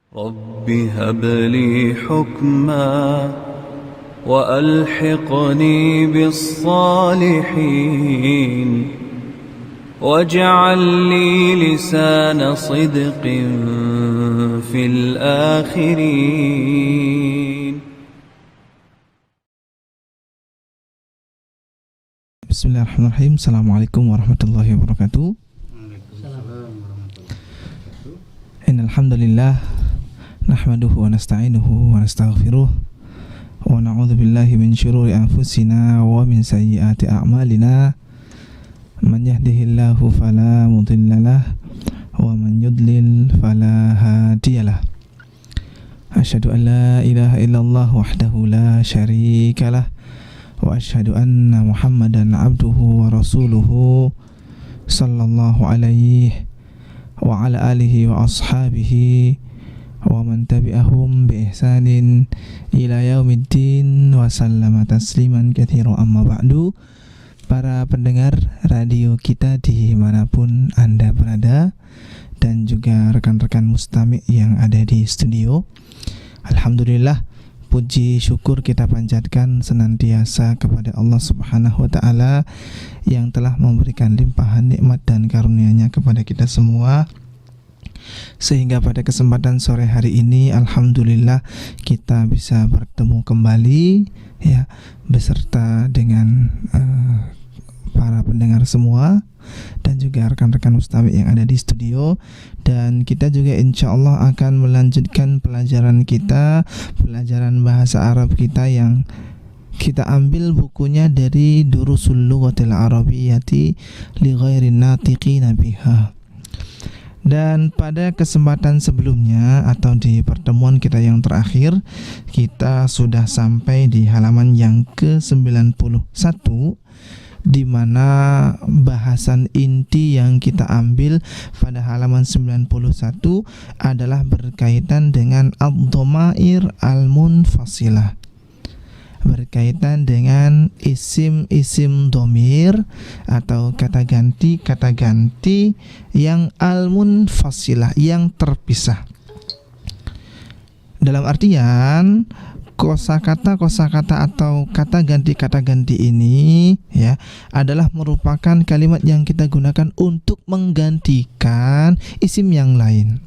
رب هب لي حكما وألحقني بالصالحين واجعل لي لسان صدق في الآخرين. Bismillahirrahmanirrahim. Assalamualaikum warahmatullahi wabarakatuh. Innal hamdalillah nahmaduhu wa nasta'inuhu wa nastaghfiruh wa na'udzu billahi min syururi anfusina wa min sayyiati a'malina. Man yahdihillahu fala mudhillalah wa man yudlil fala hadiyalah. Asyhadu an la ilaha illallah wahdahu la syarikalah wa asyhadu anna Muhammadan abduhu wa rasuluhu sallallahu alaihi wa ala alihi wa ashabihi wa man tabi'ahum bi ihsanin ila yaumiddin wa sallama tasliman katsiran. Amma ba'du. Para pendengar radio kita dimanapun Anda berada, dan juga rekan-rekan mustami' yang ada di studio, alhamdulillah, puji syukur kita panjatkan senantiasa kepada Allah Subhanahu wa Ta'ala yang telah memberikan limpahan nikmat dan karunia-Nya kepada kita semua, sehingga pada kesempatan sore hari ini alhamdulillah kita bisa bertemu kembali, ya, beserta dengan para pendengar semua dan juga rekan-rekan mustami' yang ada di studio. Dan kita juga insya Allah akan melanjutkan pelajaran kita, pelajaran bahasa Arab kita yang kita ambil bukunya dari Durusul Lughatil Arabiyyati li ghairin natiqina biha. Dan pada kesempatan sebelumnya atau di pertemuan kita yang terakhir, kita sudah sampai di halaman yang ke-91, di mana bahasan inti yang kita ambil pada halaman 91 adalah berkaitan dengan ad-dhamair al-munfasilah, berkaitan dengan isim-isim dhamir atau kata ganti yang al-munfasilah, yang terpisah. Dalam artian kosakata atau kata ganti ini, ya, adalah merupakan kalimat yang kita gunakan untuk menggantikan isim yang lain.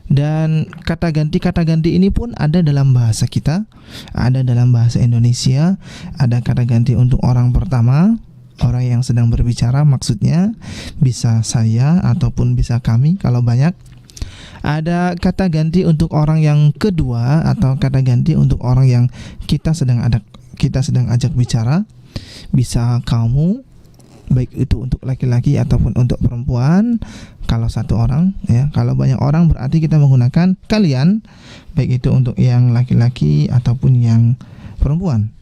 Dan kata ganti ini pun ada dalam bahasa kita, ada dalam bahasa Indonesia. Ada kata ganti untuk orang pertama, orang yang sedang berbicara, maksudnya bisa saya ataupun bisa kami kalau banyak. Ada kata ganti untuk orang yang kedua atau kata ganti untuk orang yang kita sedang ajak bicara, bisa kamu, baik itu untuk laki-laki ataupun untuk perempuan. Kalau satu orang, ya, kalau banyak orang berarti kita menggunakan kalian, baik itu untuk yang laki-laki ataupun yang perempuan.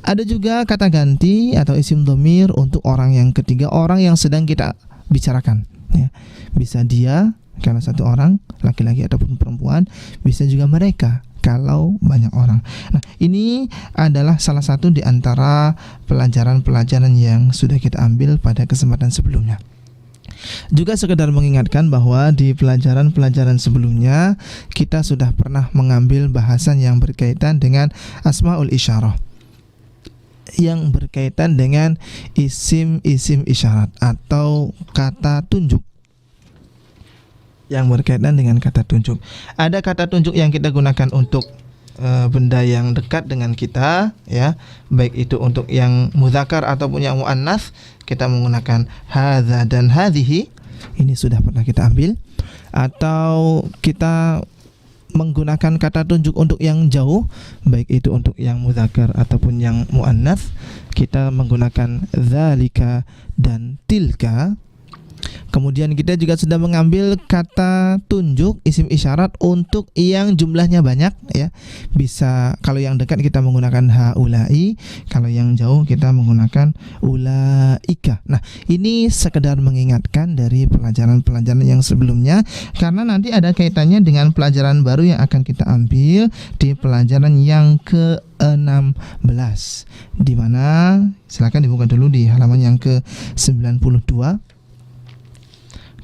Ada juga kata ganti atau isim dhamir untuk orang yang ketiga, orang yang sedang kita bicarakan, ya. Bisa dia kalau satu orang, laki-laki ataupun perempuan, bisa juga mereka kalau banyak orang. Nah, ini adalah salah satu di antara pelajaran-pelajaran yang sudah kita ambil pada kesempatan sebelumnya. Juga sekedar mengingatkan bahwa di pelajaran-pelajaran sebelumnya kita sudah pernah mengambil bahasan yang berkaitan dengan asmaul isyarah, yang berkaitan dengan isim-isim isyarat atau kata tunjuk, yang berkaitan dengan kata tunjuk. Ada kata tunjuk yang kita gunakan untuk benda yang dekat dengan kita, ya, baik itu untuk yang mudzakkar ataupun yang muannats, kita menggunakan hadza dan hadhihi. Ini sudah pernah kita ambil. Atau kita menggunakan kata tunjuk untuk yang jauh, baik itu untuk yang mudzakkar ataupun yang muannats, kita menggunakan dzalika dan tilka. Kemudian kita juga sudah mengambil kata tunjuk isim isyarat untuk yang jumlahnya banyak, ya. Bisa kalau yang dekat kita menggunakan haulai, kalau yang jauh kita menggunakan ulaika. Nah, ini sekedar mengingatkan dari pelajaran-pelajaran yang sebelumnya, karena nanti ada kaitannya dengan pelajaran baru yang akan kita ambil di pelajaran yang ke-16, di mana silakan dibuka dulu di halaman yang ke-92.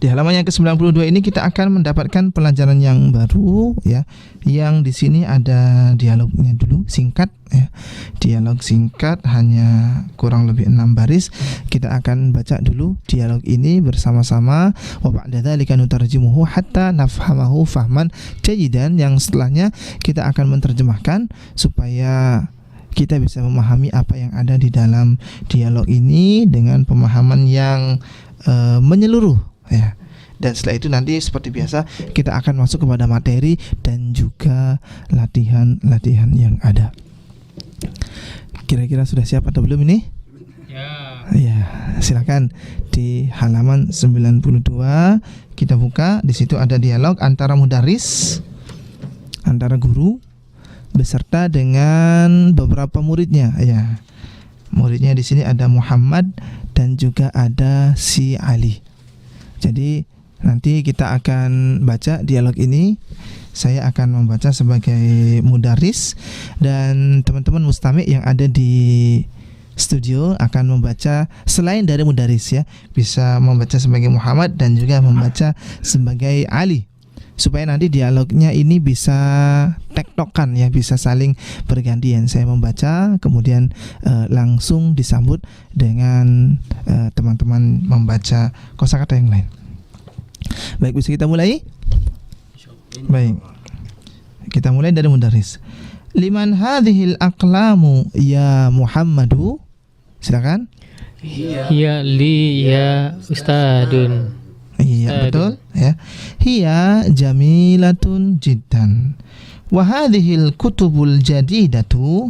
Di halaman yang ke-92 ini kita akan mendapatkan pelajaran yang baru ya. Yang di sini ada dialognya dulu singkat ya. Dialog singkat hanya kurang lebih 6 baris. Kita akan baca dulu dialog ini bersama-sama. Wa ba'da dzalika nutarjimuhu hatta nafhamahu fahman jayidan, yang setelahnya kita akan menerjemahkan supaya kita bisa memahami apa yang ada di dalam dialog ini dengan pemahaman yang menyeluruh ya. Dan setelah itu nanti seperti biasa kita akan masuk kepada materi dan juga latihan-latihan yang ada. Kira-kira sudah siap atau belum ini? Ya, silakan di halaman 92 kita buka. Di situ ada dialog antara mudaris, antara guru beserta dengan beberapa muridnya ya. Muridnya di sini ada Muhammad dan juga ada si Ali. Jadi nanti kita akan baca dialog ini. Saya akan membaca sebagai mudaris dan teman-teman mustami' yang ada di studio akan membaca selain dari mudaris ya. Bisa membaca sebagai Muhammad dan juga membaca sebagai Ali, supaya nanti dialognya ini bisa tektokan ya, bisa saling bergantian. Saya membaca kemudian langsung disambut dengan teman-teman membaca kosakata yang lain. Baik, bisa kita mulai? Baik, kita mulai dari mudaris. Liman hadhil aqlamu ya Muhammadu. Silakan. Hiya li ya ustadun. Iya betul ya. Hiya jamilatun jiddan. Wa hadhil kutubul jadidatu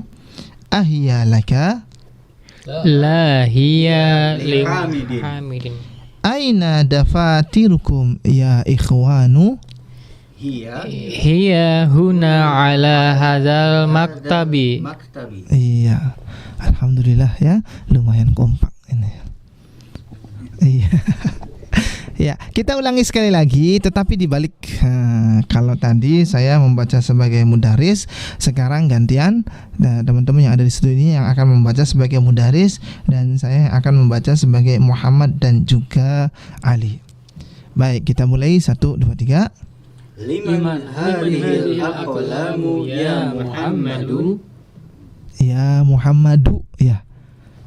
ahiya laka. La hiya li hamidin. Aina dafatirukum ya ikhwanu. Hiya huna ala hadzal maktabi. Iya, alhamdulillah ya, lumayan kompak ini. Iya. Ya, kita ulangi sekali lagi, tetapi dibalik. Kalau tadi saya membaca sebagai mudaris, sekarang gantian teman-teman yang ada di studio ini yang akan membaca sebagai mudaris dan saya akan membaca sebagai Muhammad dan juga Ali. Baik, kita mulai 1, 2, 3. Liman hadhil aqlamu ya Muhammadu. Ya Muhammadu ya.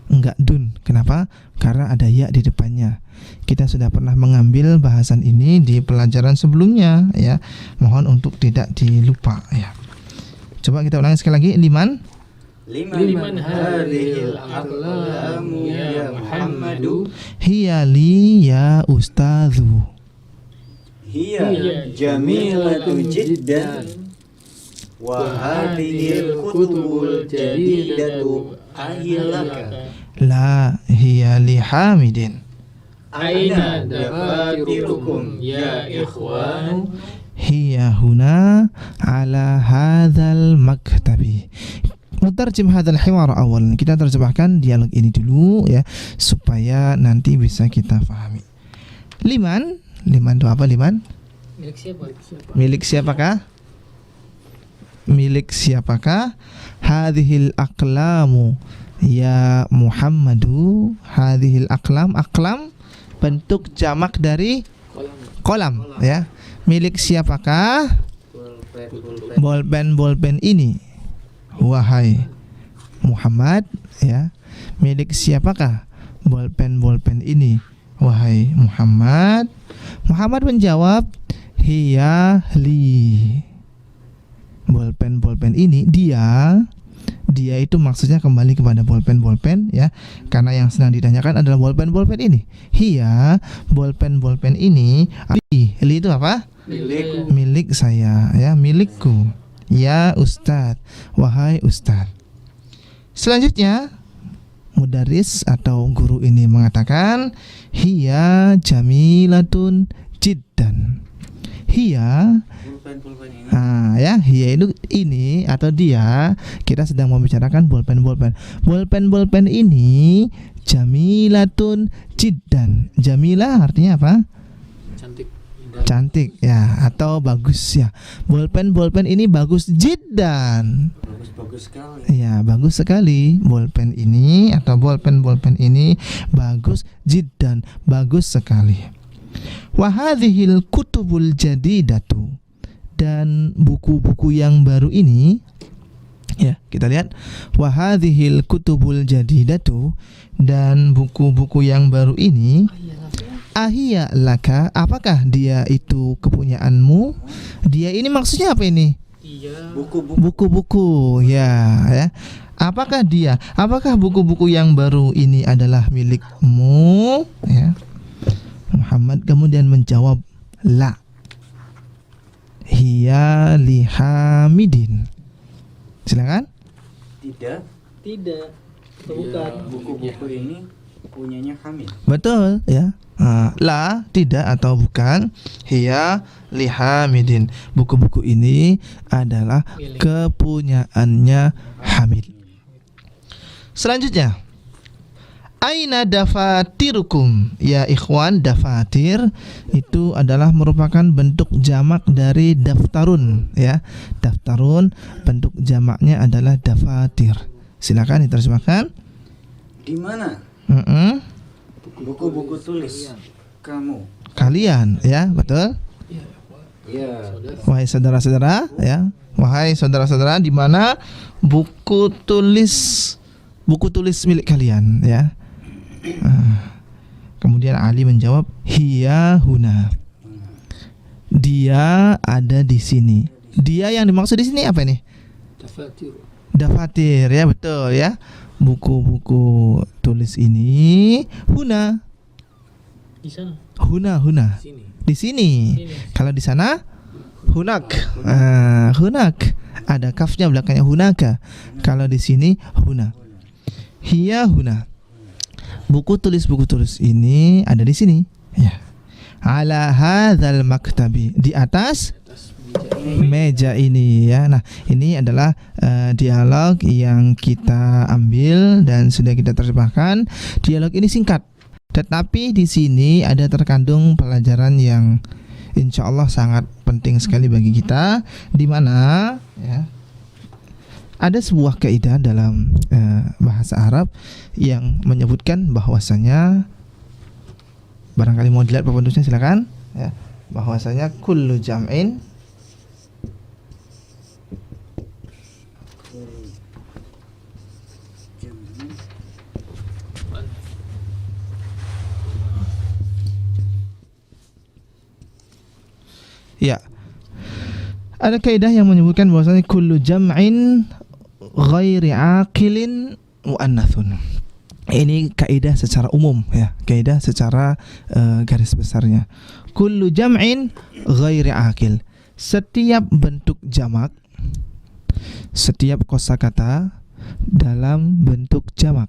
Enggak dun. Kenapa? Karena ada ya di depannya. Kita sudah pernah mengambil bahasan ini di pelajaran sebelumnya ya. Mohon untuk tidak dilupa ya. Coba kita ulangi sekali lagi. Liman hadhil aqlamu ya Muhammadu. Hiya li ya ustadzu. Hiya jamilatu jiddan. Wa hadhil kutubul jadidatu ahilaka. La hiya li hamidin. Aina dafatirukum ya ikhwanu. Hiya huna ala hadzal maktabi. Mutarjim hadzal hiwar awal. Kita terjemahkan dialog ini dulu ya, supaya nanti bisa kita pahami. Liman itu apa liman? Milik siapa? Milik siapakah? Milik siapakah? Hadhil aqlamu ya Muhammadu. Hadhil aqlam. Aqlam bentuk jamak dari kolam ya. Milik siapakah? Bolpen ini wahai Muhammad ya. Milik siapakah bolpen ini wahai Muhammad? Muhammad menjawab, hiya li. Bolpen ini dia itu maksudnya kembali kepada bolpen ya, karena yang sedang ditanyakan adalah bolpen ini. Hiya, bolpen ini. Li itu apa? Milik saya ya, milikku. Ya Ustadz, wahai Ustadz. Selanjutnya mudaris atau guru ini mengatakan, hiya jamilatun jiddan. Hiya ya, hiya itu ini atau dia. Kita sedang membicarakan bolpen ini jamilatun jiddan. Jamilah artinya apa? Cantik ya, atau bagus ya. Bolpen ini bagus jiddan. Bagus sekali. Ya, bagus sekali. Bolpen ini atau bolpen ini bagus jiddan, bagus sekali. Wa hadhil kutubul jadidatu, dan buku-buku yang baru ini, ya, kita lihat wa hadhil kutubul jadidatu, dan buku-buku yang baru ini, ahiya laka, apakah dia itu kepunyaanmu? Dia ini maksudnya apa ini? Buku-buku, ya. Apakah buku-buku yang baru ini adalah milikmu? Ya. Muhammad kemudian menjawab, la, hiya li Hamidin. Silakan. Tidak. Bukan. Buku-buku ini punyanya Hamid. Betul, ya. La, tidak atau bukan. Hiya li Hamidin. Buku-buku ini adalah kepunyaannya Hamid. Selanjutnya, aina dafatirukum? Ya ikhwan, dafatir itu adalah merupakan bentuk jamak dari daftarun, ya. Daftarun bentuk jamaknya adalah dafatir. Silakan diterjemahkan. Di mana? Buku-buku tulis kamu. Kalian, ya, betul. Ya. Wahai saudara-saudara, ya. Wahai saudara-saudara, di mana buku tulis milik kalian, ya. Kemudian Ali menjawab, hiya huna. Dia ada di sini. Dia yang dimaksud di sini apa ini? Dafatir, ya, betul, ya. Buku-buku tulis ini huna. Di sana. Huna. Di sini. Kalau di sana hunak. Hunak. Ada kafnya belakangnya hunaka. Kalau di sini huna. Hiya huna. Buku tulis ini ada di sini, ya. Ala hadzal maktabi, di atas meja ini, ya. Nah, ini adalah dialog yang kita ambil dan sudah kita terjemahkan. Dialog ini singkat, tetapi di sini ada terkandung pelajaran yang insya Allah sangat penting sekali bagi kita, di mana, ya, ada sebuah kaidah dalam bahasa Arab yang menyebutkan bahwasanya, barangkali mau dilihat penulisnya, silakan, ya, bahwasanya kullu jam'in ya, ada kaidah yang menyebutkan bahwasanya kullu jam'in ghairi aqilin muannathun. Ini kaidah secara umum, ya, kaidah secara garis besarnya. Kullu jam'in ghairi aqil. Setiap bentuk jamak, setiap kosakata dalam bentuk jamak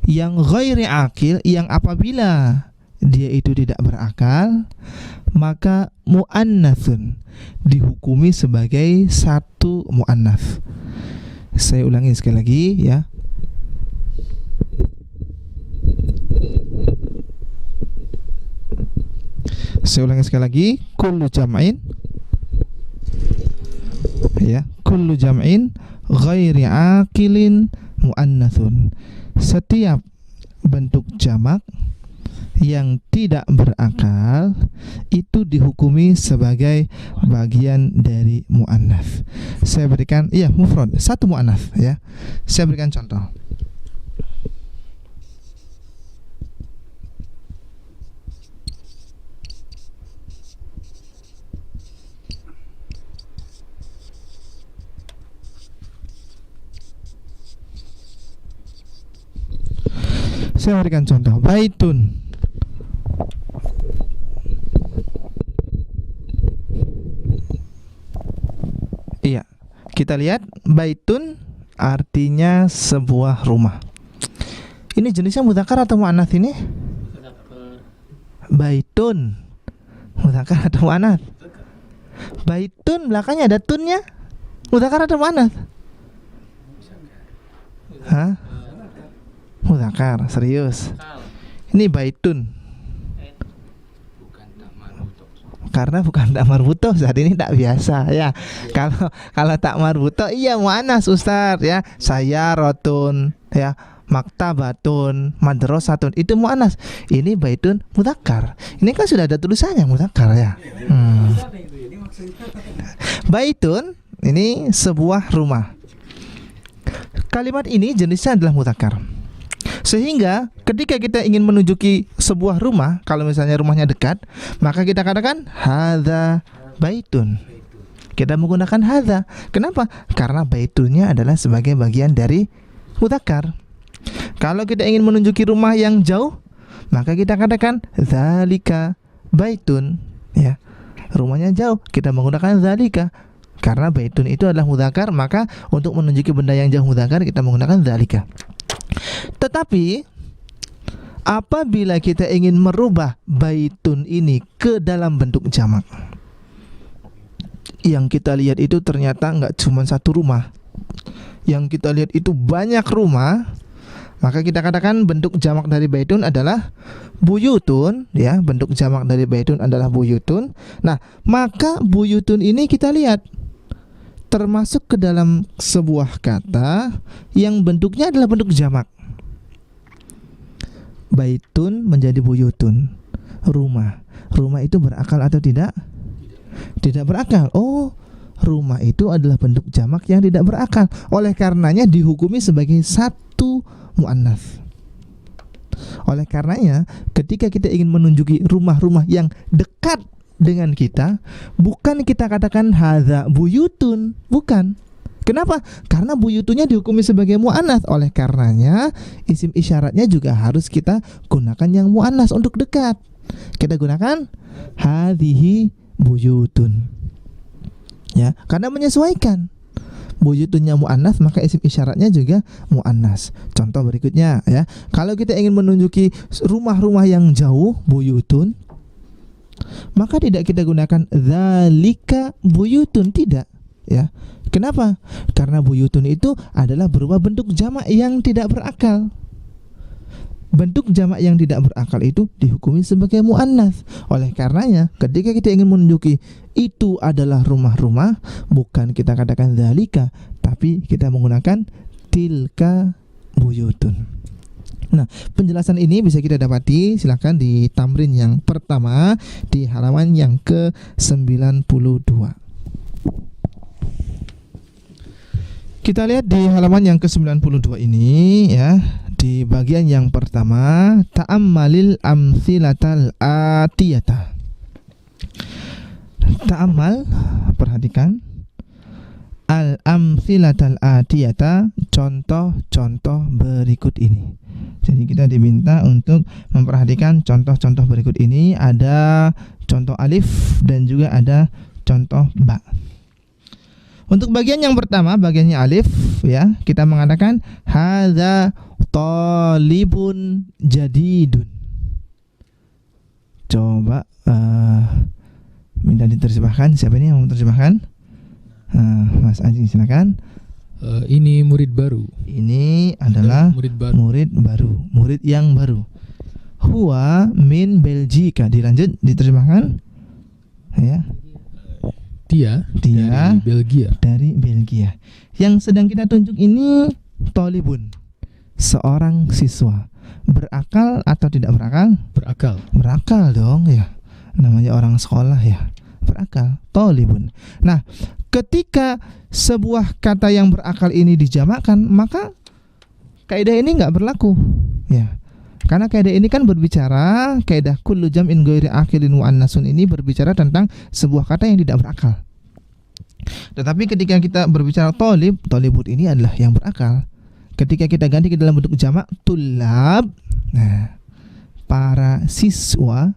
yang ghairi aqil, yang apabila dia itu tidak berakal, maka muannathun, dihukumi sebagai satu muannats. Saya ulangi sekali lagi, ya. Saya ulangi sekali lagi, kullu jam'in, ya, kullu jam'in ghairi aqilin muannathun. Setiap bentuk jamak yang tidak berakal itu dihukumi sebagai bagian dari muannats. Saya berikan, iya, mufrad, satu muannats, ya. Saya berikan contoh. Saya berikan contoh, baitun. Iya, kita lihat baitun artinya sebuah rumah. Ini jenisnya mudzakkar atau muannats ini? Baitun mudzakkar atau muannats? Baitun belakangnya ada tunnya. Mudzakkar atau muannats? Hah? Mudzakkar, serius. Ini baitun. Karena bukan tak marbutoh, saat ini tak biasa, ya. Kalau tak marbutoh, iya muannats Ustaz, ya. Saya rotun, ya. maktabatun, madrasatun itu muannas. Ini baitun mudzakkar. Ini kan sudah ada tulisannya mudzakkar ya. Baitun ini sebuah rumah. Kalimat ini jenisnya adalah mudzakkar. Sehingga ketika kita ingin menunjuki sebuah rumah, kalau misalnya rumahnya dekat, maka kita katakan hadza baitun. Kita menggunakan hadza. Kenapa? Karena baitunnya adalah sebagai bagian dari mudzakkar. Kalau kita ingin menunjuki rumah yang jauh, maka kita katakan dzalika baitun, ya. Rumahnya jauh, kita menggunakan dzalika. Karena baitun itu adalah mudzakkar, maka untuk menunjuki benda yang jauh mudzakkar kita menggunakan dzalika. Tetapi apabila kita ingin merubah baitun ini ke dalam bentuk jamak, yang kita lihat itu ternyata nggak cuma satu rumah, yang kita lihat itu banyak rumah, maka kita katakan bentuk jamak dari baitun adalah buyutun, ya. Bentuk jamak dari baitun adalah buyutun. Nah, maka buyutun ini kita lihat termasuk ke dalam sebuah kata yang bentuknya adalah bentuk jamak. Baitun menjadi buyutun, rumah. Rumah itu berakal atau tidak? Tidak berakal. Oh, rumah itu adalah bentuk jamak yang tidak berakal. Oleh karenanya dihukumi sebagai satu muannas. Oleh karenanya ketika kita ingin menunjuki rumah-rumah yang dekat dengan kita, bukan kita katakan hadza buyutun, bukan. Kenapa? Karena buyutunnya dihukumi sebagai muannas. Oleh karenanya isim isyaratnya juga harus kita gunakan yang muannas untuk dekat. Kita gunakan hadhihi buyutun, ya, karena menyesuaikan. Buyutunnya muannas, maka isim isyaratnya juga muannas. Contoh berikutnya, ya, kalau kita ingin menunjuki rumah-rumah yang jauh, buyutun, maka tidak kita gunakan dzalika buyutun, tidak, ya. Kenapa? Karena buyutun itu adalah berupa bentuk jamak yang tidak berakal. Bentuk jamak yang tidak berakal itu dihukumi sebagai muannas. Oleh karenanya ketika kita ingin menunjuki itu adalah rumah-rumah, bukan kita katakan dzalika, tapi kita menggunakan tilka buyutun. Nah, penjelasan ini bisa kita dapati silakan di tamrin yang pertama di halaman yang ke-92. Kita lihat di halaman yang ke-92 ini, ya, di bagian yang pertama, ta'ammalil amtsilatal atiyata. Ta'ammal, perhatikan, al amtsilatal atiyata, contoh-contoh berikut ini. Jadi kita diminta untuk memperhatikan contoh-contoh berikut ini. Ada contoh alif dan juga ada contoh ba. Untuk bagian yang pertama, bagiannya alif, ya, kita mengatakan hadza talibun jadidun. Coba minta diterjemahkan. Siapa ini yang mau menerjemahkan? Mas Aji, silakan. Ini murid baru. Ini adalah murid baru, murid yang baru. Huwa min Belgika. Dilanjut, diterjemahkan, ya. Dia dari Belgia. Yang sedang kita tunjuk ini talibun, seorang siswa. Berakal atau tidak berakal? Berakal. Berakal dong, ya. Namanya orang sekolah, ya. Berakal, talibun. Nah, ketika sebuah kata yang berakal ini dijamakkan, maka kaidah ini enggak berlaku, ya. Karena kaidah ini kan berbicara, kaidah kullu jam'in ghairi aqilin wa annasun ini berbicara tentang sebuah kata yang tidak berakal. Tetapi ketika kita berbicara talibun ini adalah yang berakal. Ketika kita ganti ke dalam bentuk jamak tulab, nah, para siswa,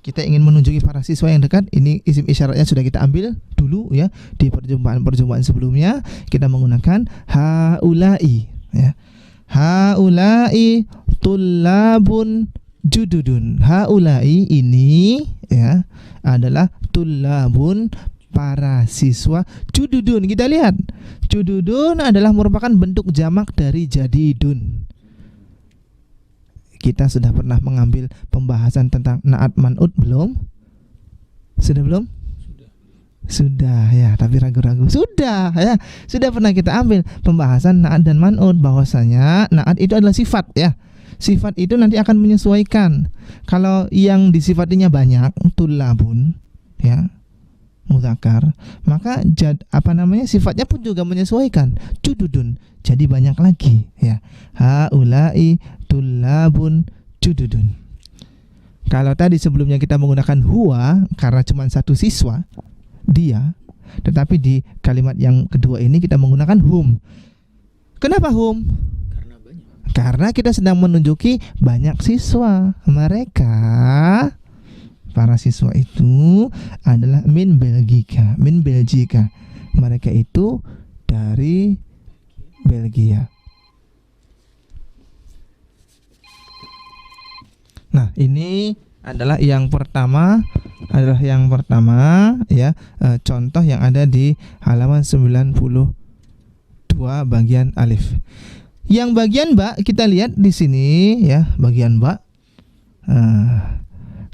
kita ingin menunjuki para siswa yang dekat, ini isim isyaratnya sudah kita ambil dulu, ya, di perjumpaan sebelumnya kita menggunakan haulai, ya. Haulai tullabun jududun. Haulai ini, ya, adalah tullabun, para siswa. Jududun, kita lihat, jududun adalah merupakan bentuk jamak dari jadidun. Kita sudah pernah mengambil pembahasan tentang naat man'ut belum? Sudah belum? Sudah. Sudah ya, tapi ragu-ragu. Sudah ya, sudah pernah kita ambil pembahasan na'at dan man'ut, bahwasanya na'at itu adalah sifat ya. Sifat itu nanti akan menyesuaikan. Kalau yang disifatinya banyak, tulabun ya, mudzakkar, maka sifatnya pun juga menyesuaikan. Jududun, jadi banyak lagi ya. Haula'i tulabun jududun. Kalau tadi sebelumnya kita menggunakan huwa karena cuma satu siswa, dia, tetapi di kalimat yang kedua ini kita menggunakan hum. Kenapa hum? Karena banyak. Karena kita sedang menunjuki banyak siswa. Mereka, para siswa itu adalah min Belgika. Mereka itu dari Belgia. Nah, ini adalah yang pertama ya, contoh yang ada di halaman 92 bagian alif. Yang bagian ba kita lihat di sini ya, bagian ba.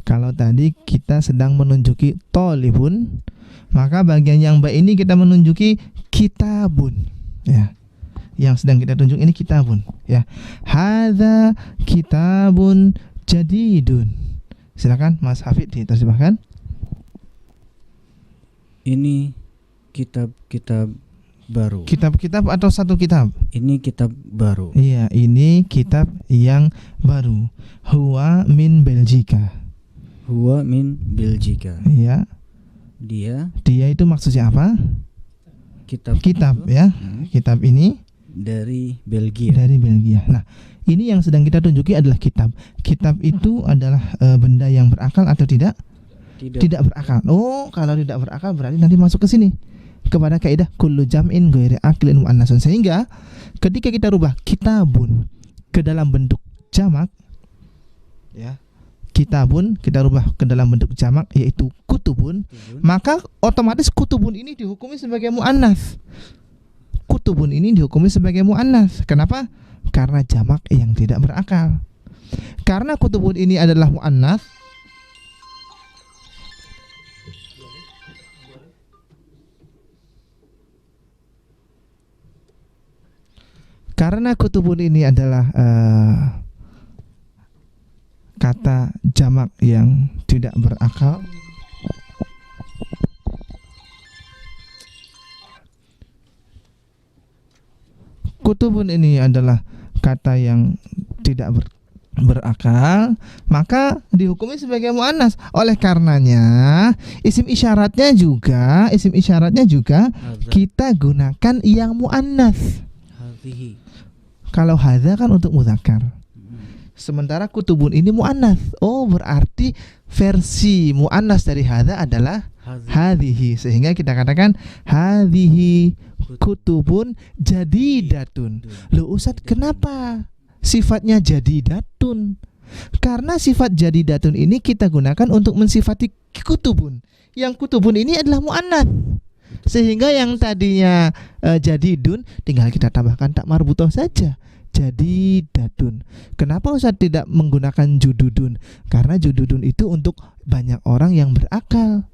Kalau tadi kita sedang menunjuki tolibun, maka bagian yang ba ini kita menunjuki kitabun ya. Yang sedang kita tunjuk ini kitabun ya. Hadza kitabun jadidun. Silakan Mas Hafid diterjemahkan. Ini kitab-kitab baru. Kitab-kitab atau satu kitab? Ini kitab baru. Iya, ini kitab yang baru. Huwa min Belgika. Huwa min Belgika. Iya. Dia itu maksudnya apa? Kitab ya. Kitab ini dari Belgia. Nah, ini yang sedang kita tunjuki adalah kitab. Kitab itu adalah benda yang berakal atau tidak? Tidak berakal. Oh, kalau tidak berakal berarti nanti masuk ke sini kepada kaidah kullu jam'in ghairi aqlin muannasun. Sehingga ketika kita rubah kitabun ke dalam bentuk jamak ya. Kitabun kita rubah ke dalam bentuk jamak yaitu kutubun, maka otomatis kutubun ini dihukumi sebagai muannats. Kutubun ini dihukumi sebagai muannats. Kenapa? Karena jamak yang tidak berakal. Karena kutubun ini adalah muannats, kata jamak yang tidak berakal, kutubun ini adalah kata yang tidak berakal, maka dihukumi sebagai muannas. Oleh karenanya isim isyaratnya juga kita gunakan yang muannas. Kalau hadza kan untuk mudzakkar. Sementara kutubun ini muannas. Oh, berarti versi muannas dari hadza adalah hadhihi. Sehingga kita katakan hadhihi kutubun jadidatun. Loh Ustaz, kenapa sifatnya jadidatun? Karena sifat jadidatun ini kita gunakan untuk mensifati kutubun. Yang kutubun ini adalah muannas. Sehingga yang tadinya jadidun tinggal kita tambahkan tak marbutoh saja. Jadidatun. Kenapa Ustaz tidak menggunakan jududun? Karena jududun itu untuk banyak orang yang berakal.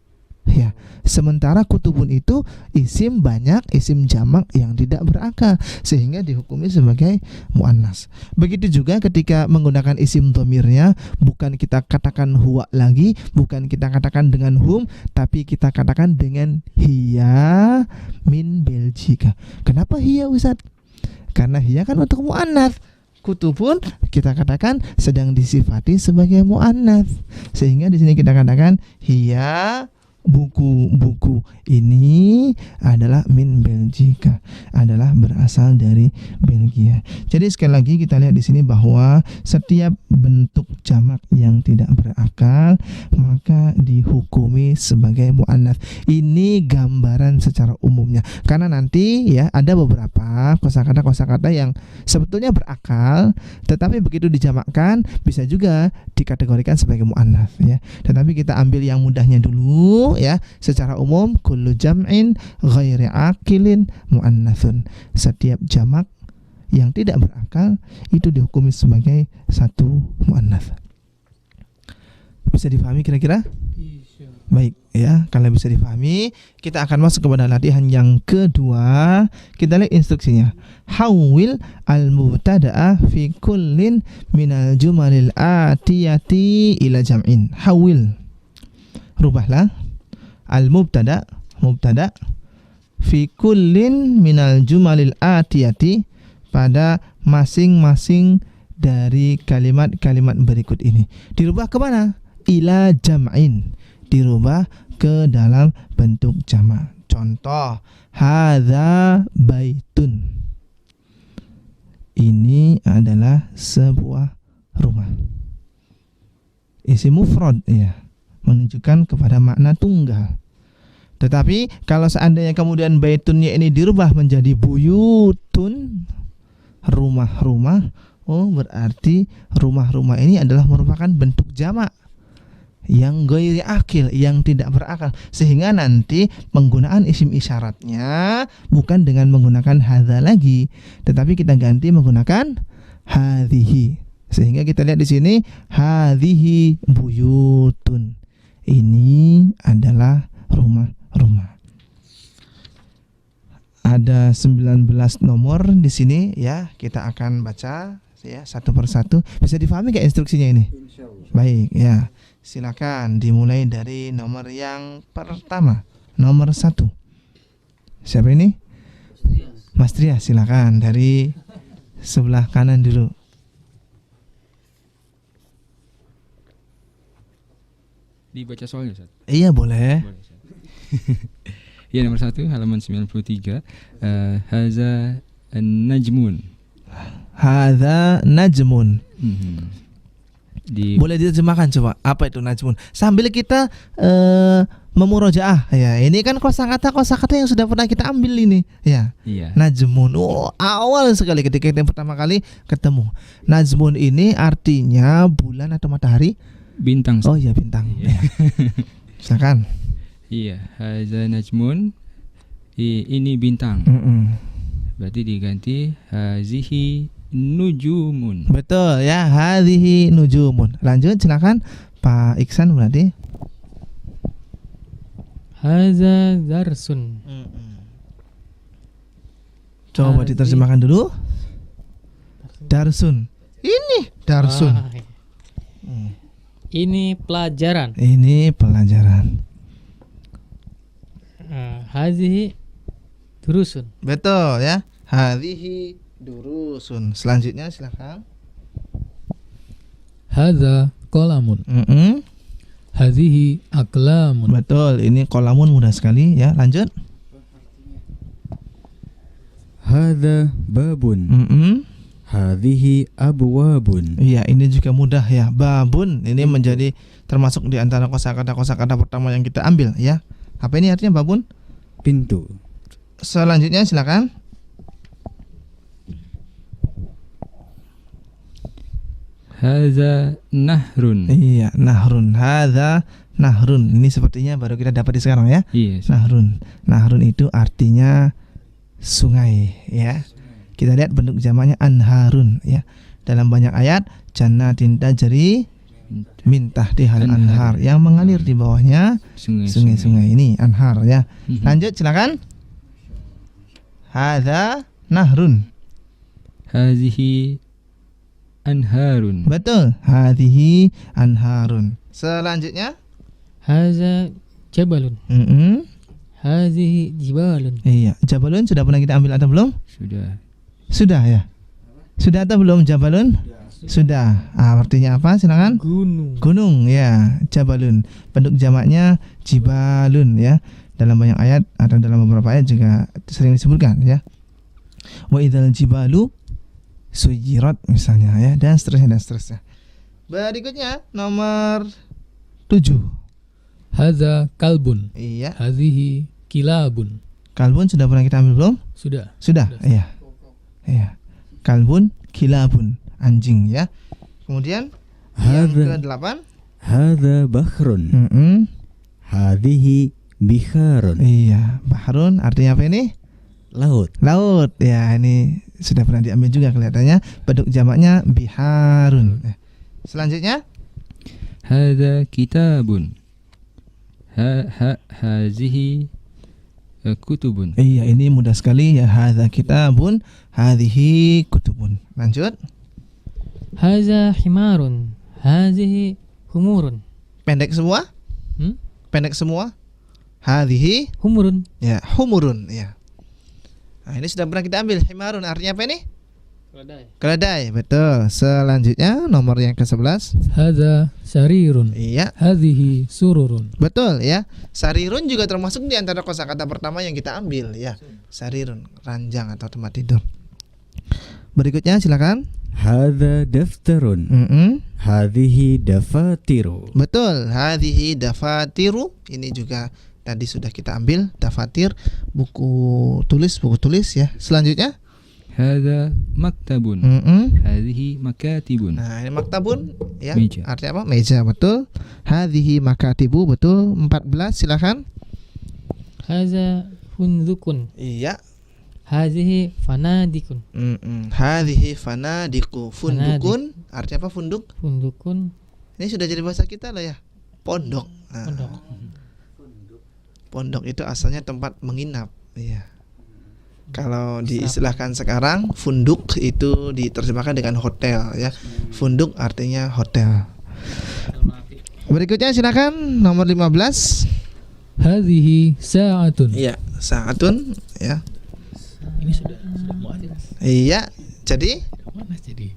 Ya, sementara kutubun itu isim banyak, isim jamak yang tidak berakal, sehingga dihukumi sebagai muannas. Begitu juga ketika menggunakan isim dhamirnya, bukan kita katakan huwa lagi, bukan kita katakan dengan hum, tapi kita katakan dengan hiya min Belgika. Kenapa hiya Ustaz? Karena hiya kan untuk muannas. Kutubun kita katakan sedang disifati sebagai muannas, sehingga di sini kita katakan hiya, buku-buku ini adalah min Belgika, adalah berasal dari Belgia. Jadi sekali lagi kita lihat di sini bahwa setiap bentuk jamak yang tidak berakal maka dihukumi sebagai muannats. Ini gambaran secara umumnya. Karena nanti ya ada beberapa kosakata yang sebetulnya berakal, tetapi begitu dijamakkan bisa juga dikategorikan sebagai muannats ya. Tetapi kita ambil yang mudahnya dulu ya. Secara umum kullu jam'in ghairi aqilin muannatsun. Setiap jamak yang tidak berakal itu dihukumi sebagai satu muannats. Bisa dipahami kira-kira? Baik ya, kalau bisa dipahami, kita akan masuk kepada latihan yang kedua. Kita lihat instruksinya. Hawwil al-mubtada'a fi kullin minal jumalil atiyati ila jam'in. Hawwil. Rubahlah al-mubtada' mubtada' fi kullin minal jumalil atiyati pada masing-masing dari kalimat-kalimat berikut ini. Dirubah ke mana? Ila jam'in. Dirubah ke dalam bentuk jamak. Contoh, hadza baitun. Ini adalah sebuah rumah. Isim mufrad ya, menunjukkan kepada makna tunggal. Tetapi kalau seandainya kemudian baitunnya ini dirubah menjadi buyutun, rumah-rumah, oh berarti rumah-rumah ini adalah merupakan bentuk jamak yang ghairi akil, yang tidak berakal, sehingga nanti penggunaan isim isyaratnya bukan dengan menggunakan hadza lagi, tetapi kita ganti menggunakan hadhihi. Sehingga kita lihat di sini hadhihi buyutun. Ini adalah rumah-rumah. Ada 19 nomor di sini ya, kita akan baca ya satu persatu. Bisa difahami enggak instruksinya ini? Baik ya. Silakan dimulai dari nomor yang pertama, nomor 1. Siapa ini? Mas Tria, silakan dari sebelah kanan dulu. Dibaca soalnya, Ustaz? Iya, boleh. Ya, nomor 1 halaman 93. Haza najmun. Hadza najmun. Boleh diterjemahkan coba, apa itu najmun? Sambil kita memurojaah ya. Ini kan kosakata yang sudah pernah kita ambil ini ya. Iya. Najmun. Oh, awal sekali ketika kita pertama kali ketemu. Najmun ini artinya bulan atau matahari? Bintang. Oh iya, bintang. Iya. Silakan. Iya, haza najmun. Ini bintang. Berarti diganti hazihi nujumun. Betul ya, hadhihi nujumun. Lanjut silakan Pak Iksan berarti. Hadza darsun. Coba diterjemahkan dulu. Darsun. Ini darsun. Ini pelajaran. Ini pelajaran. Hazihi durusun. Betul ya. Hadhihi durusun. Selanjutnya silakan. Hadza qalamun. Hadhihi aqlamun. Betul, ini qalamun mudah sekali ya. Lanjut. Hadza babun. Hadhihi abwabun. Iya, ini juga mudah ya. Babun ini menjadi termasuk di antara kosakata pertama yang kita ambil ya. Apa ini artinya babun? Pintu. Selanjutnya silakan. Hadza nahrun. Iya, nahrun. Hadza nahrun. Ini sepertinya baru kita dapat di sekarang ya. Iya. Nahrun. Nahrun itu artinya sungai ya. Kita lihat bentuk jamaknya anharun ya. Dalam banyak ayat jannatin tajri min tahtihal anhar, yang mengalir di bawahnya sungai-sungai. Ini anhar ya. Lanjut silakan. Hadza nahrun. Hazihi anharun. Betul, hadhihi anharun. Selanjutnya Hadza jabalun. Hazihi jibalun. Iya, jabalun sudah pernah kita ambil atau belum? Sudah. Sudah ya. Sudah atau belum jabalun? Sudah. Artinya apa? Silakan. Gunung ya, jabalun. Bentuk jamaknya jibalun ya. Dalam banyak ayat atau dalam beberapa ayat juga sering disebutkan ya. Wa idzal jibalu suyirat misalnya ya, dan seterusnya. Berikutnya nomor 7. Hadza kalbun. Iya. Hadhihi kilabun. Kalbun sudah pernah kita ambil belum? Sudah. Iya. Iya. Kalbun, kilabun, anjing ya. Kemudian yang ke-8. Hadza bahrun. Hadhihi bikharun. Iya, bahrun artinya apa ini? Laut. Laut. Ya, ini sudah pernah diambil juga kelihatannya. Bentuk jamaknya biharun. Selanjutnya Hadza kitabun. Hazihi kutubun. Iya, ini mudah sekali ya. Hadza kitabun, hadhihi kutubun. Lanjut. Haza himarun. Hazihi humurun. Pendek semua? Pendek semua? Hadhihi Humurun. ya, humurun ya. Nah, ini sudah pernah kita ambil. Himarun artinya apa ini? Keledai, betul. Selanjutnya nomor yang ke-11. Hadza sarirun. Iya, Hadhihi sururun. betul ya. Sarirun juga termasuk di antara kosakata pertama yang kita ambil ya. Sarirun, ranjang atau tempat tidur. Berikutnya silakan. Hadza daftarun. Hadhihi dafatiru. Betul, hadhihi dafatiru. Ini juga tadi sudah kita ambil. Dafatir, buku tulis ya. Selanjutnya. Hadza maktabun. Hadhihi makatibun. Nah, ini maktabun ya. Meja. Artinya apa? Meja, betul. Hadhihi makatibu, betul. 14 silakan. Haza fundukun. Iya. Hazihi fanadikun. Hadhihi fanadiku. Fundukun artinya apa? Funduk. Fundukun. Ini sudah jadi bahasa kita lah ya. Pondok. Nah, Pondok. pondok itu asalnya tempat menginap. Iya. Kalau diistilahkan sekarang, funduk itu diterjemahkan dengan hotel ya. Funduk artinya hotel. Berikutnya silakan nomor 15. Hadhihi sa'atun. Iya, saatun ya. Ini sudah mu'adzin. Iya, jadi Mana jadi?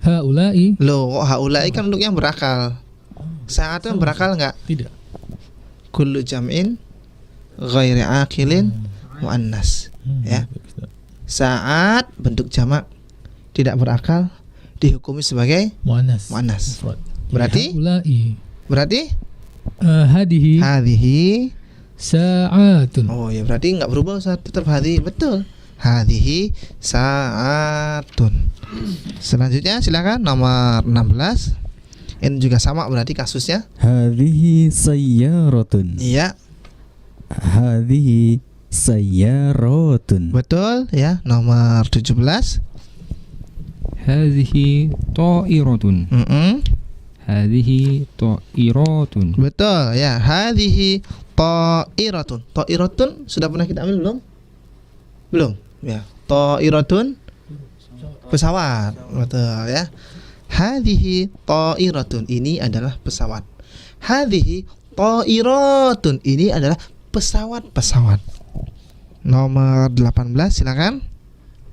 Haula'i loh, haulai kan untuk yang berakal. Saatun berakal enggak? tidak. Kullu jam'in ghairi aqilin muannas. Ya. Saat bentuk jamak tidak berakal dihukumi sebagai Muannas. muannas. Mufrad. Berarti Haula'i hadhihi hadhihi. sa'atun. Oh ya, berarti enggak berubah Ustaz, tetap hadhihi. Betul. Hadhihi saatun. Selanjutnya silakan nomor 16. Ini juga sama berarti kasusnya. Hadhihi sayyaratun. Iya, Hadhihi sayyaratun. betul ya. Nomor 17. Hadhihi ta'iratun. Hadhihi ta'iratun. Betul ya. Hadhihi ta'iratun. Ta'iratun sudah pernah kita ambil belum? Belum ya. Ta'iratun pesawat. Betul ya. Hadhihi ta'iratun, ini adalah pesawat. Hadhihi ta'iratun, ini adalah pesawat-pesawat. Nomor 18 silakan.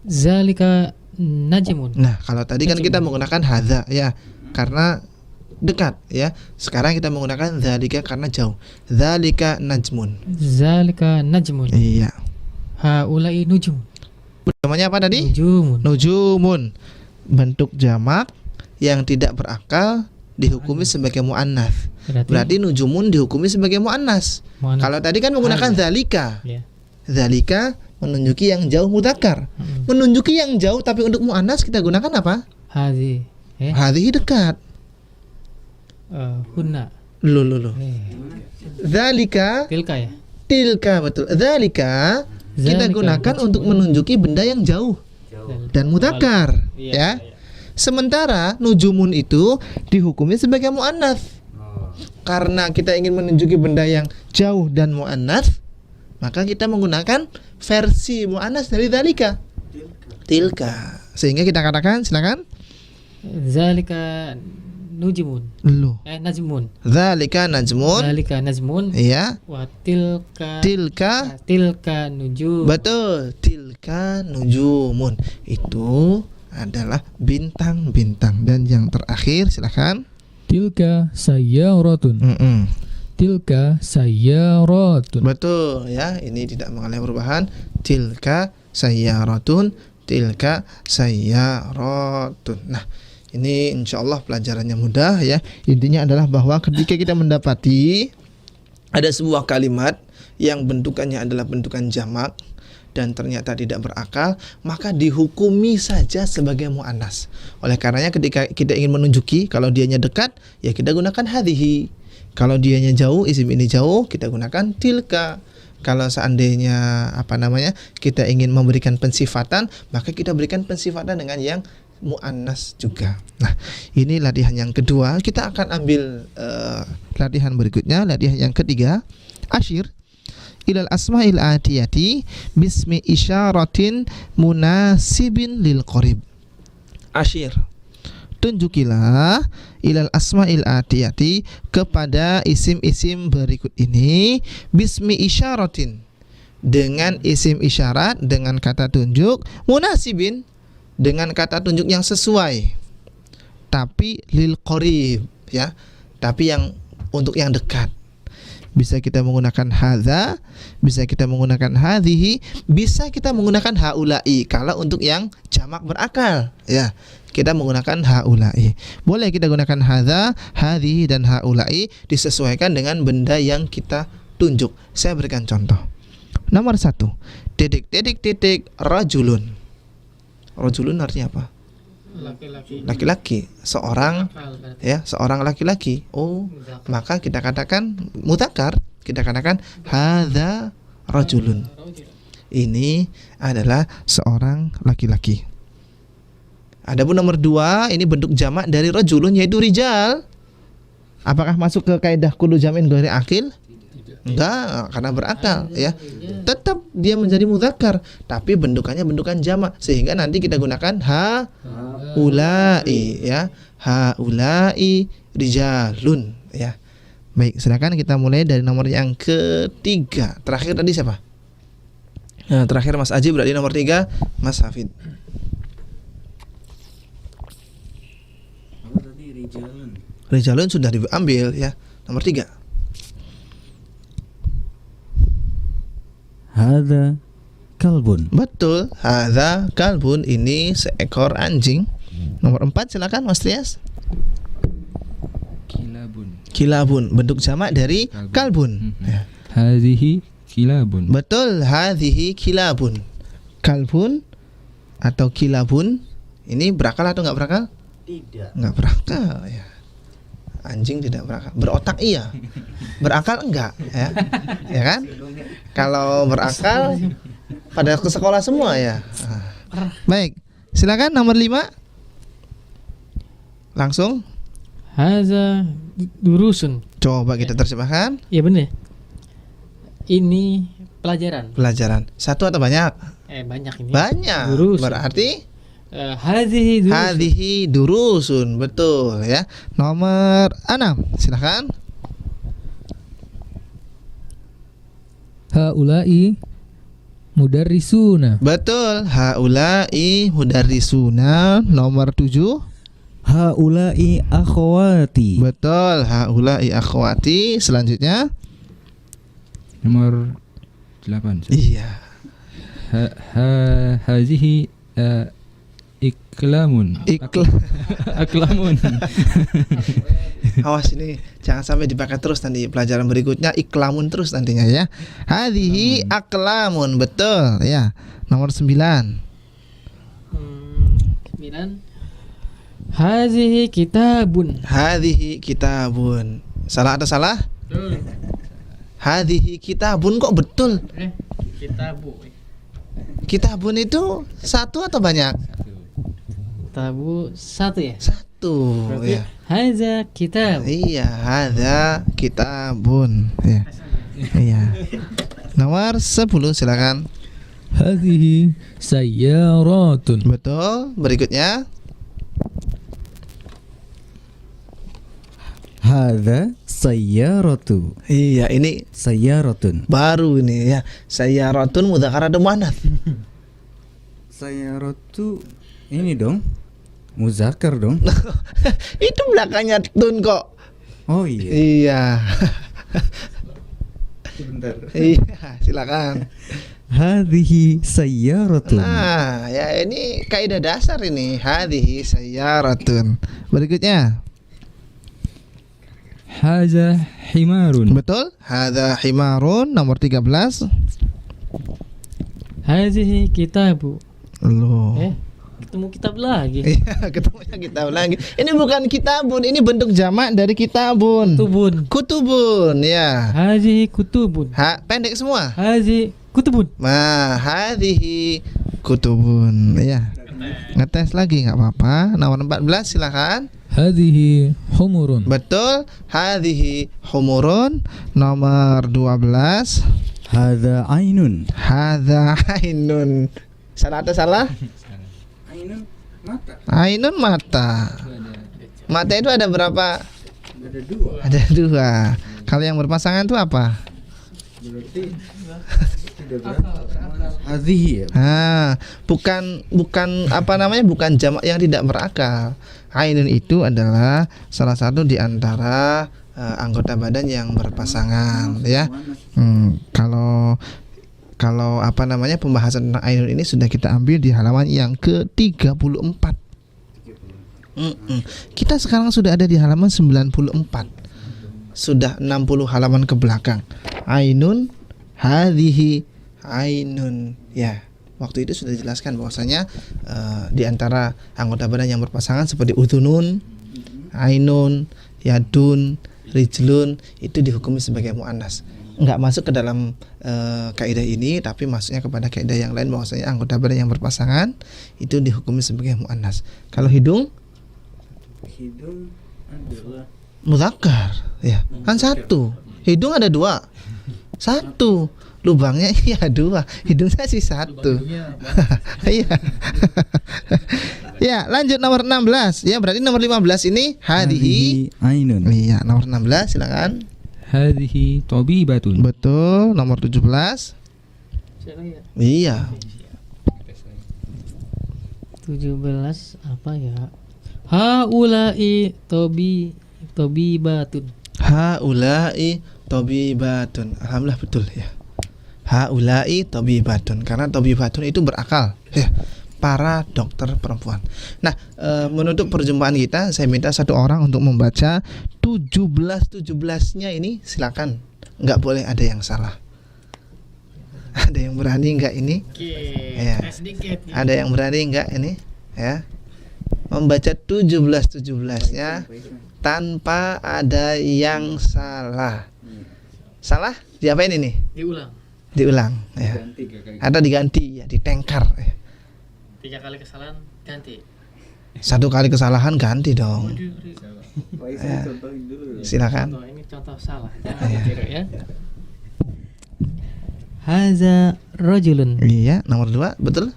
Zalika najmun. Nah, kalau tadi kan kita menggunakan hadza ya, karena dekat ya. Sekarang kita menggunakan dzalika karena jauh. Dzalika najmun. Zalika najmun. Iya. Haula'i nujum. Namanya apa tadi? Nujumun. Nujumun. Bentuk jamak yang tidak berakal dihukumi sebagai muannats. Berarti nujumun dihukumi sebagai muannas. Kalau tadi kan menggunakan dzalika. Ya. Dzalika menunjuki yang jauh mudzakkar. Menunjuki yang jauh tapi untuk muannas kita gunakan apa? Hadhi. Hadhihi dekat. Hunna. Loh. Dzalika, Tilka ya. tilka, betul. Dzalika kita Dzalika gunakan najmun. untuk menunjuki benda yang jauh dan mudzakkar, ya. Sementara nujumun itu dihukumi sebagai muannats. Karena kita ingin menunjuki benda yang jauh dan muannats, maka kita menggunakan versi muannats dari dzalika. Tilka. Sehingga kita katakan, silakan. Zalika nujumun. Loh. Najmun. Dzalika najmun. Zalika najmun. Iya. Wa tilka nujum. Betul. Tilka nujumun. Itu adalah bintang-bintang. Dan yang terakhir silakan. Tilka sayyaratun. Tilka sayyaratun. Betul ya, ini tidak mengalami perubahan. Tilka sayyaratun, tilka sayyaratun. Nah, ini insyaallah pelajarannya mudah ya. Intinya adalah bahwa ketika kita mendapati ada sebuah kalimat yang bentukannya adalah bentukan jamak dan ternyata tidak berakal, maka dihukumi saja sebagai muannas. Oleh karenanya ketika kita ingin menunjuki kalau dianya dekat, ya kita gunakan hadhihi. Kalau dianya jauh, isim ini jauh, kita gunakan tilka. Kalau seandainya kita ingin memberikan pensifatan, maka kita berikan pensifatan dengan yang muannas juga. Nah, ini latihan yang kedua. Kita akan ambil latihan berikutnya, latihan yang ketiga. Asyir ilal asma'il atiyati bismi isyaratin munasibin lil qarib. Asyir, tunjukilah ilal asma'il atiyati, kepada isim-isim berikut ini, bismi isyaratin, dengan isim isyarat, dengan kata tunjuk, munasibin, dengan kata tunjuk yang sesuai, tapi lil qarib, ya, tapi yang untuk yang dekat. Bisa kita menggunakan hadza, bisa kita menggunakan hadhihi, bisa kita menggunakan haula'i kalau untuk yang jamak berakal, ya. Kita menggunakan haula'i. Boleh kita gunakan hadza, hadhihi dan haula'i, disesuaikan dengan benda yang kita tunjuk. Saya berikan contoh. Nomor 1, titik rajulun. Rajulun artinya apa? Laki-laki, seorang, ya, seorang laki-laki. Oh, maka kita katakan mudzakkar, kita katakan hadza rajulun. Ini adalah seorang laki-laki. Adapun nomor 2, ini bentuk jamak dari rajulun, yaitu rijal. Apakah masuk ke kaidah kullu jam'in ghairi akil? Enggak, karena berakal, ya. Tetap dia menjadi mudzakkar, tapi bentukannya bentukan jamak, sehingga nanti kita gunakan haula'i, ya. Haula'i rijalun, ya. Baik, silakan kita mulai dari nomor yang ketiga. Terakhir tadi siapa? Nah, terakhir Mas Aji, berarti nomor 3 Mas Hafid. Rijalun sudah diambil, ya. Nomor 3. Hadza kalbun. Betul, hadza kalbun, ini seekor anjing. Nomor 4 silakan Mas Trias. Kilabun, bentuk jamak dari kalbun. Ya. Hadhihi kilabun. Betul, hadhihi kilabun. Kalbun atau kilabun ini berakal atau enggak berakal? Tidak. Enggak berakal, ya. Anjing tidak berakal. Berotak iya. Berakal enggak, ya. Ya kan? Kalau berakal pada ke sekolah semua, ya. Baik, silakan nomor 5. Langsung. Haza durusun. Coba kita terjemahkan. Iya benar. Ini pelajaran. Pelajaran. Satu atau banyak? Banyak ini. Banyak. Durusun. Berarti hadhihi durusun. hadhihi durusun, betul, ya. Nomor 6, silakan. Haula'i mudarrisuna. Betul, haula'i mudarrisuna. Nomor 7. Haula'i akhwati. Betul, haula'i akhwati. Selanjutnya Nomor 8. iya. Hazihi iklamun. Aklamun. Awas ini jangan sampai dipakai terus nanti pelajaran berikutnya, iklamun terus nantinya, ya. Hadhihi aklamun, betul, ya. Nomor 9. 9. Hazihi kitabun. Hadhihi kitabun. Salah atau salah? Betul. Hadhihi kitabun, kok betul? Kitabu. Kitabun itu satu atau banyak? Kitabu 1 ya? 1, Berarti ya. haza kitab. Iya, hadza kitabun, ya. Iya. Nomor 10 silakan. Hazihi sayyaratun. Betul. Berikutnya. Hadza sayyaratu. Iya, ini Sayyaratun. baru ini, ya. Sayyaratun mudzakkar atau muannats? Sayyaratu ini dong. Muzakkar dong. Itu belakangnya tun kok. Oh iya. Iya. Sebentar. Iya, silakan. Hadhihi sayyaratun. Nah, ya ini kaidah dasar ini. Hadhihi sayyaratun. Berikutnya. Haza himarun. Betul? Hadza himarun. Nomor 13. Hazihi kitabu. Loh. Ketemu kitab lagi. Iya, ketemunya kitab lagi. Ini bukan kitabun, ini bentuk jamak dari kitabun. Kutubun. Kutubun, ya. Hazihi kutubun. Pendek semua. Hazihi kutubun. Nah, hadhihi kutubun, ya. Ngetes lagi nggak apa-apa. Nomor 14 silakan. Hadhihi humurun. Betul. Hadhihi humurun. Nomor 12. Hadza ainun. Hadza ainun. Salah atau salah? Ainun mata. Mata itu ada berapa? Ada dua. Kalau yang berpasangan itu apa? Hadhihi. Bukan apa namanya? Bukan jamak yang tidak berakal. Ainun itu adalah salah satu di antara anggota badan yang berpasangan, ya. Kalau apa namanya pembahasan tentang ainun ini sudah kita ambil di halaman yang ke-34. Kita sekarang sudah ada di halaman 94. Sudah 60 halaman ke belakang. Ainun, hadhihi ainun. Ya, waktu itu sudah dijelaskan bahwasanya di antara anggota badan yang berpasangan seperti udhunun, ainun, yadun, rijlun itu dihukumi sebagai muannas. Enggak masuk ke dalam kaidah ini, tapi masuknya kepada kaidah yang lain bahwasanya anggota badan yang berpasangan itu dihukumi sebagai muannas. Kalau hidung adalah mudzakkar, ya. Kan satu. Hidung ada dua. Satu. Lubangnya iya dua. Hidungnya sih satu. Iya. Ya, lanjut nomor 16. Ya, berarti nomor 15 ini hadhihi ainun. Iya, nomor 16 silakan. Hadhihi tabibatun. Betul, nomor 17. Iya. 17 apa ya? Haula'i tabibatun. Haula'i tabibatun. Alhamdulillah betul ya. Haula'i tabibatun, karena tabibatun itu berakal, ya. Para dokter perempuan. Nah, menutup perjumpaan kita, saya minta satu orang untuk membaca 17-17-nya ini, silakan. Nggak boleh ada yang salah. Ada yang berani nggak ini? Ya. Ada yang berani nggak ini? Ya. Membaca 17-17-nya tanpa ada yang salah. Salah? Diapain ini? Diulang ya. Atau diganti ya, ditengkar ya. 3 kali kesalahan ganti. 1 kali kesalahan ganti dong. Ya. Silakan. Contoh, ini contoh salah. Jangan ditiru ya. Haza rajulun. Iya, nomor 2, betul?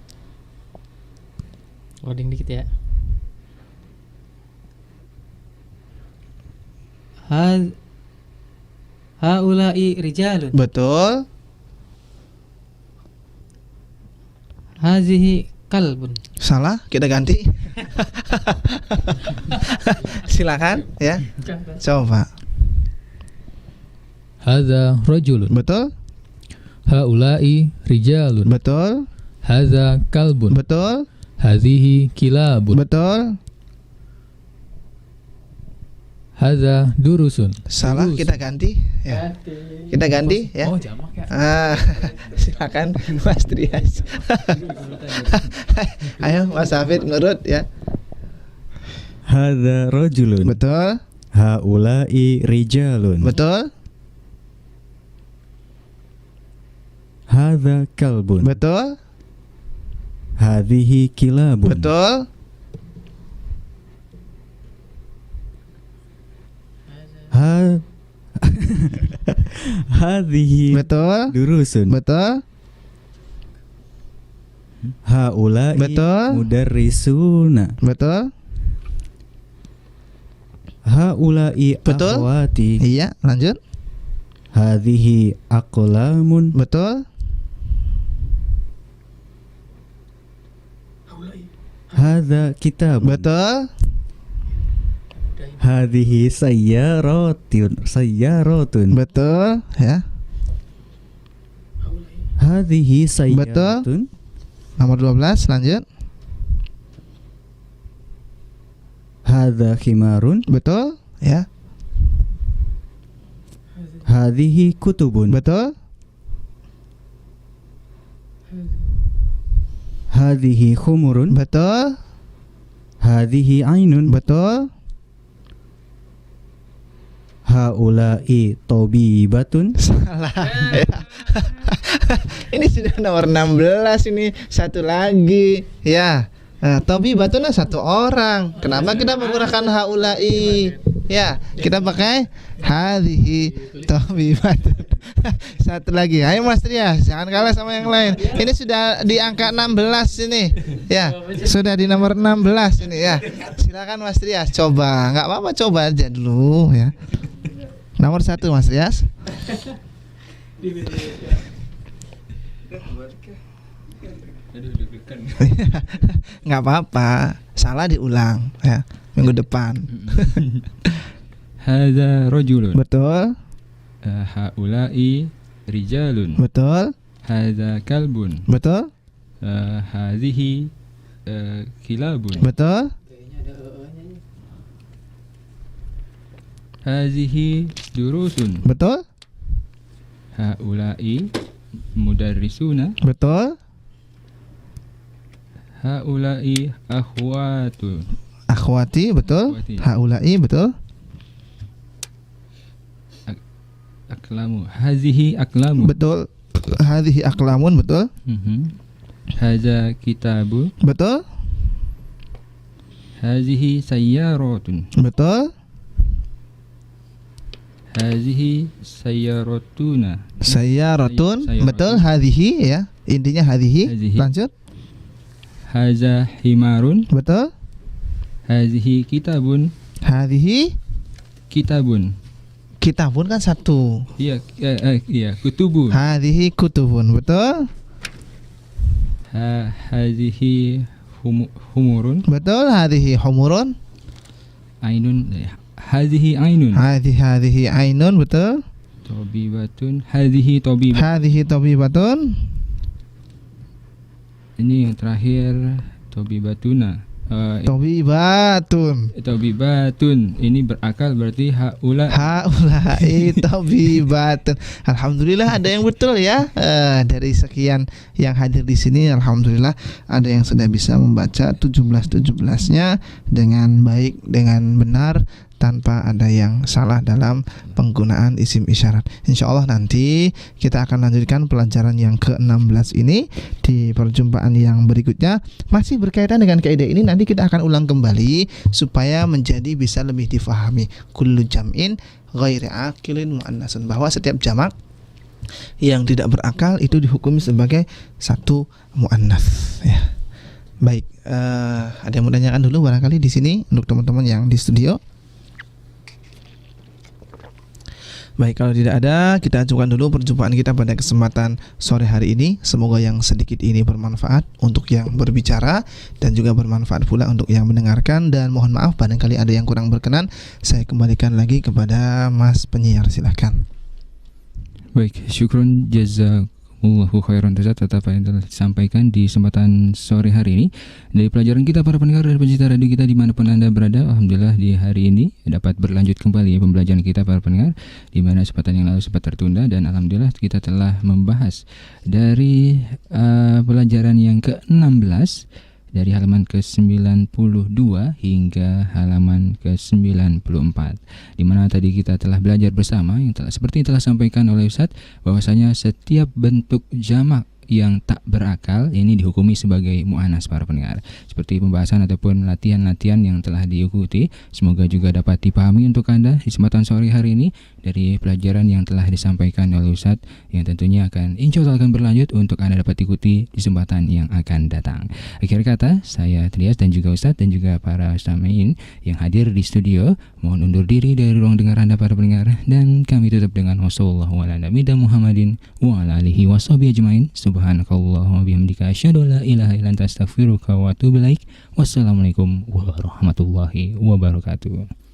Loading dikit ya. Haula'i rijalun. Betul. Hazihi kalbun. Salah, kita ganti. Silakan ya. Coba. Hadza rajulun. Betul? Haula'i rijalun. Betul? Hadza kalbun. Betul? Hadhihi kilabun. Betul? Hadza durusun. Salah, kita ganti ya. Kita ganti ya. Oh, jamak ya. Silakan Mas Trias. Ayo Mas Hafid nurut ya. Hadza rajulun. Betul? Haula'i rijalun. Betul? Hadza kalbun. Betul? Hadhihi kilabun. Betul? Hadhihi Betul? durusun. Betul? Haula'i Betul? mudarrisuna. Betul? Haula'i Betul? akhwati. Iya, lanjut. Hadhihi aqlamun. Betul? Hadza kitabun. Betul? Hadhihi sayyaratun. Betul ya. Hadhihi sayyaratun. Nomor 12 lanjut. Hadza khimarun. Betul ya. Hadhihi kutubun. Betul? Hadhihi khumurun. Betul? Hadhihi ainun. Betul? Haula'i tabibatun. Salah. Ini sudah nomor 16 ini. Satu lagi ya. Tabibatun satu orang. Kenapa kita menggunakan haulai? Ya, kita pakai hadhihi tabibatun. Satu lagi. Ayo Mas Trias, jangan kalah sama yang lain. Ini sudah di angka 16 ini. Ya, sudah di nomor 16 ini ya. Silakan Mas Trias coba. Enggak apa-apa, coba aja dulu ya. Nomor 1 Mas Trias. Nggak apa-apa, salah diulang ya minggu depan. Hadza rajulun. Betul, Haula'i rijalun. betul, Hadza kalbun. betul, Hadhihi kilabun. betul, Hadhihi durusun. betul, Haula'i mudarrisuna. betul. Haula'i akhwatun. Akhwati, betul. Akhwati. Haulai, betul. Aklamu. Hazihi aklamu. Betul. Hadhihi aklamun, betul. Hadza kitabu. Betul, Hazihi sayyaratun. betul. Hazihi sayyaratuna. Sayyaratun, Sayyaratun. betul. Hadhihi ya. Intinya hadhihi. Hadhihi. Lanjut. Hadza himarun. Betul. Hazihi kitabun. Hadhihi Kitabun. kitabun kan satu. Iya, iya, kutubun. Hadhihi kutubun, betul. Hazihi humurun. Betul. Hadhihi humurun. Ainun. Hazihi ainun. Hadhihi ainun, betul. Tabibatun. Hazihi tabibatun. Hadhihi tabibatun. Ini yang terakhir tabibatuna. Tabibatun. Tabibatun. Ini berakal berarti haula. Haulai tabibatun. Alhamdulillah ada yang betul ya. Dari sekian yang hadir di sini, alhamdulillah ada yang sudah bisa membaca 17-17-nya dengan baik, dengan benar, tanpa ada yang salah dalam penggunaan isim isyarat. Insya Allah nanti kita akan lanjutkan pelajaran yang ke-16 ini di perjumpaan yang berikutnya. Masih berkaitan dengan kaidah ini, nanti kita akan ulang kembali supaya menjadi bisa lebih difahami. Kullu jam'in ghairi aqilin muannasun, bahwa setiap jamak yang tidak berakal itu dihukumi sebagai satu muannats ya. Baik, ada yang mau tanyakan dulu barangkali di sini untuk teman-teman yang di studio? Baik, kalau tidak ada, kita ajukan dulu perjumpaan kita pada kesempatan sore hari ini. Semoga yang sedikit ini bermanfaat untuk yang berbicara dan juga bermanfaat pula untuk yang mendengarkan. Dan mohon maaf barangkali ada yang kurang berkenan, saya kembalikan lagi kepada Mas penyiar, silahkan. Baik, syukron jazakumullahu khairan atas apa yang telah disampaikan di kesempatan sore hari ini dari pelajaran kita para pendengar dan pencinta radio kita dimanapun Anda berada. Alhamdulillah di hari ini dapat berlanjut kembali pembelajaran kita para pendengar, di mana kesempatan yang lalu sempat tertunda, dan alhamdulillah kita telah membahas dari pelajaran yang ke-16 dari halaman ke-92 hingga halaman ke-94, di mana tadi kita telah belajar bersama yang telah seperti yang telah sampaikan oleh Ustadz, bahwasanya setiap bentuk jamak yang tak berakal ini dihukumi sebagai mu'annas para pendengar. Seperti pembahasan ataupun latihan-latihan yang telah diikuti, semoga juga dapat dipahami untuk Anda di kesempatan sore hari ini dari pelajaran yang telah disampaikan oleh Ustadz, yang tentunya akan insya Allah akan berlanjut untuk Anda dapat ikuti di kesempatan yang akan datang. Akhir kata, saya Trias dan juga Ustadz dan juga para ustamain yang hadir di studio mohon undur diri dari ruang dengar Anda para pendengar, dan kami tutup dengan wassallallahu ala nabiyina Muhammadin wa ala alihi washabihi ajmain. Subhanakallahumma bihamdika asyhadu an la ilaha illa anta astaghfiruka wa atubu ilaik. Wassalamualaikum warahmatullahi wabarakatuh.